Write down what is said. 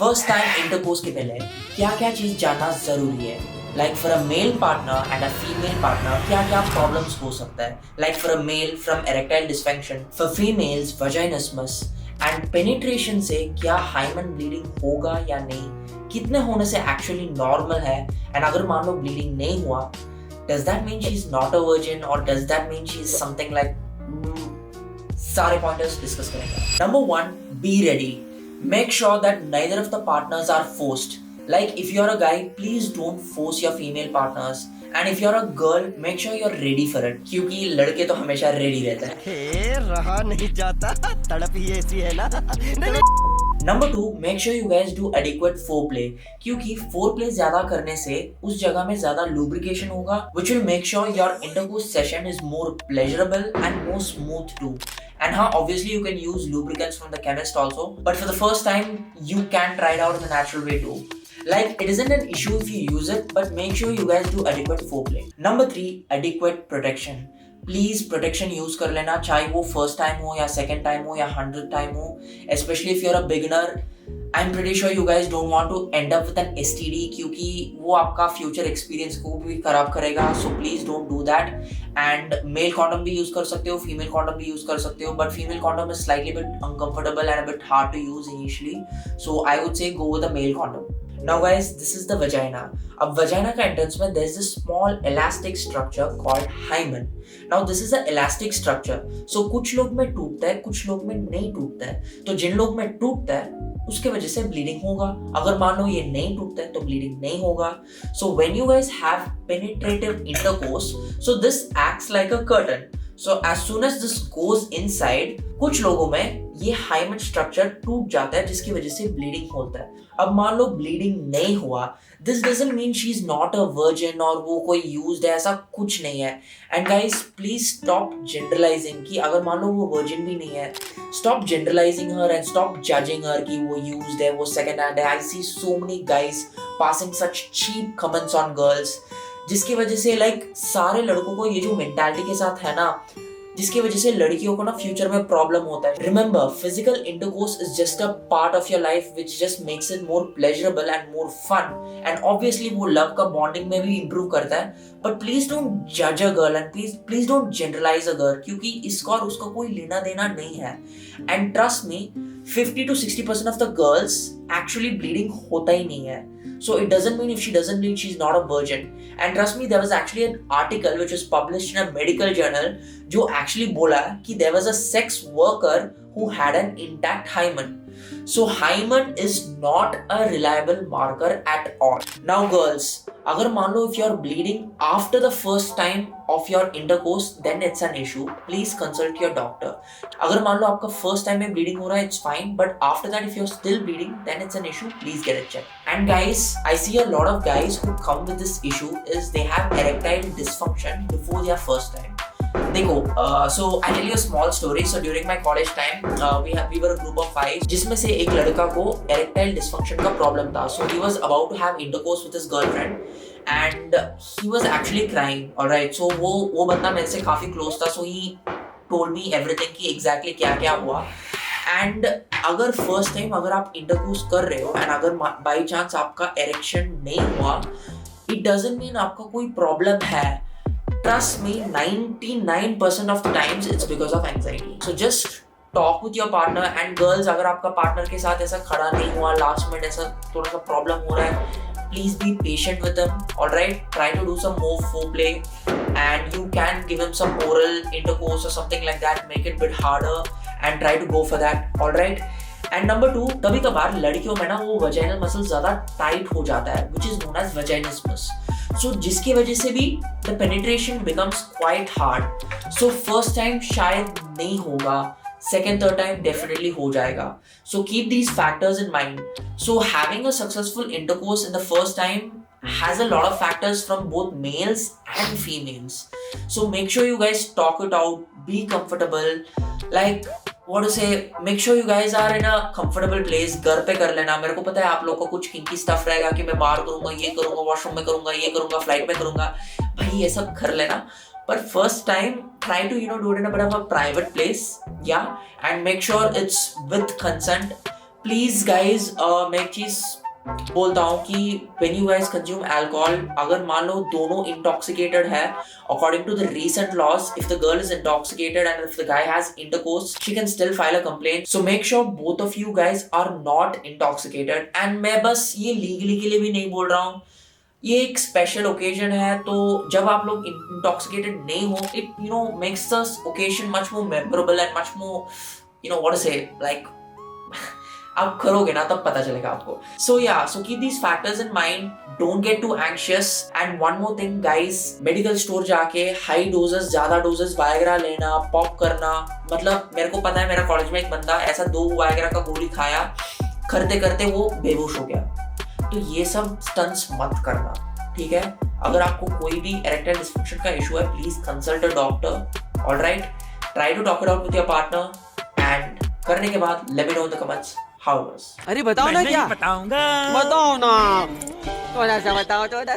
First time intercourse के पहले क्या क्या चीज जानना जरूरी है? Like for a male partner and a female partner क्या क्या प्रॉब्लम्स हो सकता है? Like for a male from erectile dysfunction, for females vaginismus and penetration से क्या हाइमन ब्लीडिंग होगा या नहीं, कितने होने से एक्चुअली नॉर्मल है, एंड अगर मान लो ब्लीडिंग नहीं हुआ, does that mean she's not a virgin or does that mean she's something like सारे पॉइंटर्स डिस्कस करेंगे. Number 1, be ready. Make sure that neither of the partners are forced. Like if you're a guy, please don't force your female partners. And if you're a girl, make sure you're ready for it. क्योंकि लड़के तो हमेशा ready रहते हैं. हे रहा नहीं जाता, तड़प ही ऐसी है ना. Number 2, make sure you guys do adequate foreplay, क्योंकि फोरप्ले ज्यादा करने से उस जगह में ज्यादा लुब्रिकेशन होगा, which will make sure your intercourse session is more pleasurable and more smooth too. And obviously you can use lubricants from the chemist also, but for the first time you can try it out in the natural way too. Like it isn't an issue if you use it, but make sure you guys do adequate foreplay. Number 3, adequate protection. Please protection use कर लेना, चाहे वो first time हो या second time हो या 100th time हो. Specially if you are a beginner, I am pretty sure you guys don't want to end up with an STD, क्योंकि वो आपका फ्यूचर एक्सपीरियंस को भी खराब करेगा. So please don't do that. And male condom भी use कर सकते हो, फीमेल कॉन्डम भी यूज कर सकते हो, but female condom is slightly bit uncomfortable and a bit hard to use initially. So I would say go with a male condom. Now guys, this is the vagina. अब vagina का entrance में there is this small elastic structure called hymen. Now this is a elastic structure. So कुछ लोग में टूटता है, कुछ लोग में नहीं टूटता है. तो जिन लोग में टूटता है उसके वजह से ब्लीडिंग होगा. अगर मान लो ये नहीं टूटता है तो ब्लीडिंग नहीं होगा. So when you guys have penetrative intercourse, so this acts like a curtain. So as soon as this goes inside, कुछ लोगों में ये हाइमन स्ट्रक्चर टूट जाता है जिसकी वजह से ब्लीडिंग होता है. अब मान लो ब्लीडिंग नहीं हुआ, this doesn't mean she is not a virgin और वो कोई यूज्ड है, ऐसा कुछ नहीं है. And guys please stop generalizing कि अगर मान लो वो वर्जिन भी नहीं है, stop generalizing her and stop judging her कि वो यूज्ड है, वो सेकंड हैंड है. I see so many guys passing such cheap comments on girls, जिसकी वजह से लाइक सारे लड़कों को ये जो मेंटालिटी के साथ है ना, जिसकी वजह से लड़कियों को ना फ्यूचर में प्रॉब्लम होता है. Remember, physical intercourse is just a part of your life which just makes it more pleasurable and more fun, and obviously वो लव का बॉन्डिंग में भी इंप्रूव करता है. बट प्लीज डोंट जज a girl and please don't generalize a girl, क्योंकि इसका और उसका कोई लेना देना नहीं है. And trust me, 50 to 60% of the girls actually bleeding होता ही नहीं है. So it doesn't mean if she doesn't bleed, she's not a virgin. And trust me, there was actually an article which was published in a medical journal जो actually बोला कि there was a sex worker who had an intact hymen. So hymen is not a reliable marker at all. Now girls, अगर मान लो if you're bleeding after the first time of your intercourse, then it's an issue. Please consult your doctor. अगर मान लो आपका first time में bleeding हो रहा है, it's fine. But after that, if you're still bleeding, then it's an issue. Please get it checked. And guys, I see a lot of guys who come with this issue is they have erectile dysfunction before their first time. देखो, so I tell you a small story. So during my college time, we were a group of 5, जिसमें से एक लड़का को erectile dysfunction का problem था. So he was about to have intercourse with his girlfriend, and he was actually crying. Alright, so वो बंदा मेरे से काफी close था. So he told me everything कि exactly क्या क्या हुआ. एंड अगर फर्स्ट टाइम अगर आप इंटरकोर्स कर रहे हो एंड अगर बाई चांस आपका एरेक्शन नहीं हुआ, इट डजंट मीन आपका कोई प्रॉब्लम है. Trust me, 99% of the times it's because of anxiety. So just talk with your partner. And girls, अगर आपका पार्टनर के साथ ऐसा खड़ा नहीं हुआ, लास्ट मिनट ऐसा थोड़ा सा प्रॉब्लम हो रहा है, please be patient with them. Alright, try to do some more foreplay, and you can give him some oral intercourse or something like that. Make it a bit harder and try to go for that. Alright. And number 2, कभी कभार लड़कियों में ना वो vaginal muscle ज्यादा tight हो जाता है, which is known as vaginismus. So जिसकी वजह से भी the penetration becomes quite hard. So first time शायद नहीं होगा, second third time definitely हो जाएगा. So keep these factors in mind. So having a successful intercourse in the first time has a lot of factors from both males and females. So make sure you guys talk it out, be comfortable, like what to say, make sure you guys are in a comfortable place. घर पे कर लेना. मेरे को पता है आप लोगों को कुछ किंकी स्टफ रहेगा कि मैं बाहर करूंगा, ये करूंगा, वॉशरूम में करूंगा, ये करूंगा, फ्लाइट में करूंगा. भाई ये सब कर लेना, पर first time try to do it in a bit of a private place, yeah, and make sure it's with consent. Please guys मैं एक चीज बोलता हूँ कि when you guys consume alcohol, अगर मान लो दोनों intoxicated है, according to the recent laws, if the girl is intoxicated and if the guy has intercourse, she can still file a complaint. So make sure both of you guys are not intoxicated. And मैं बस ये legally के लिए भी नहीं बोल रहा हूँ, ये एक स्पेशल ओकेजन है, तो जब आप लोग इंटॉक्सिकेटेड नहीं हो, it makes the occasion much more memorable and much more what to say, like आप करोगे ना तब पता चलेगा आपको. So keep these factors in mind, don't get too anxious. And one more thing guys, medical store जाके high doses, ज्यादा doses Viagra लेना, पॉप करना, मतलब मेरे को पता है मेरा कॉलेज में एक बंदा ऐसा 2 वायग्रा का गोली खाया, करते करते वो बेहोश हो गया. तो ये सब स्टंट्स मत करना, ठीक है. अगर आपको कोई भी इरेक्टाइल डिस्फंक्शन का इशू है, please consult a doctor. Alright, try to talk it out with your partner and करने के बाद let me know in the comments how it was. अरे बताओ ना, क्या बताऊंगा. बताओ ना, थोड़ा सा बताओ, थोड़ा